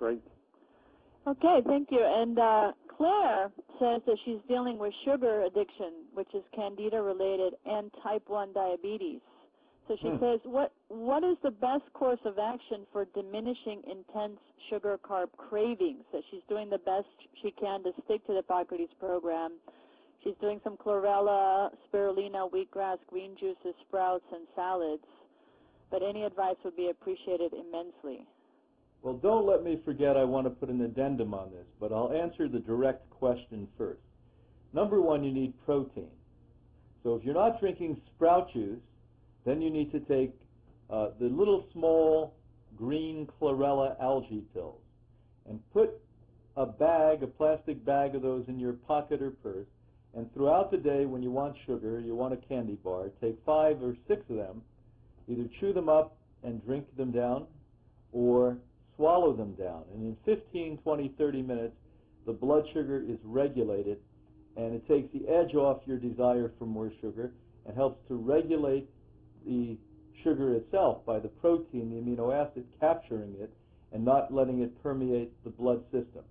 Great. Okay, thank you. And Claire says that she's dealing with sugar addiction, which is candida-related, and type 1 diabetes. So she says, what is the best course of action for diminishing intense sugar carb cravings? That she's doing the best she can to stick to the Hippocrates program. She's doing some chlorella, spirulina, wheatgrass, green juices, sprouts, and salads. But any advice would be appreciated immensely. Well, don't let me forget I want to put an addendum on this, but I'll answer the direct question first. Number one, you need protein. So if you're not drinking sprout juice, then you need to take the little small green chlorella algae pills and put a plastic bag of those in your pocket or purse, and throughout the day when you want sugar, you want a candy bar, take 5 or 6 of them, either chew them up and drink them down or swallow them down. And in 15, 20, 30 minutes, the blood sugar is regulated, and it takes the edge off your desire for more sugar and helps to regulate the sugar itself by the protein, the amino acid, capturing it and not letting it permeate the blood system.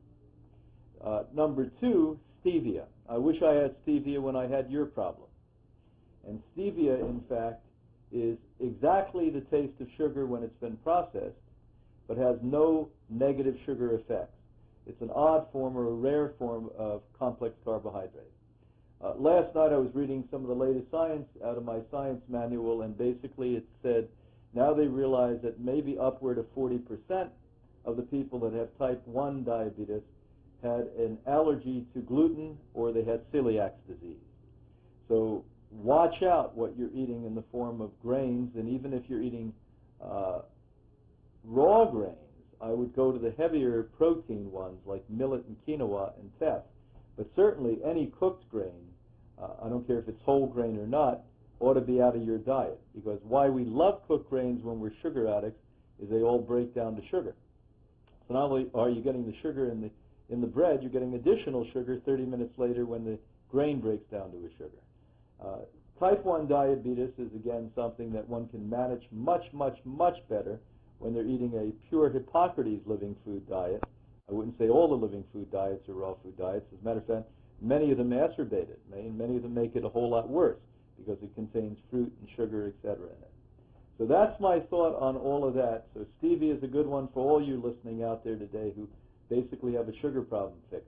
Number 2, stevia. I wish I had stevia when I had your problem. And stevia, in fact, is exactly the taste of sugar when it's been processed, but has no negative sugar effects. It's an odd form or a rare form of complex carbohydrate. Last night I was reading some of the latest science out of my science manual, and basically it said now they realize that maybe upward of 40% of the people that have type 1 diabetes had an allergy to gluten or they had celiac disease. So watch out what you're eating in the form of grains, and even if you're eating raw grains, I would go to the heavier protein ones like millet and quinoa and teff. But certainly any cooked grain, I don't care if it's whole grain or not, ought to be out of your diet. Because why we love cooked grains when we're sugar addicts is they all break down to sugar. So not only are you getting the sugar in the bread, you're getting additional sugar 30 minutes later when the grain breaks down to a sugar. Type 1 diabetes is, again, something that one can manage much, much, much better when they're eating a pure Hippocrates living food diet. I wouldn't say all the living food diets are raw food diets. As a matter of fact, many of them acerbate it. Many of them make it a whole lot worse because it contains fruit and sugar, etc. in it. So that's my thought on all of that. So stevia is a good one for all you listening out there today who basically have a sugar problem fixed.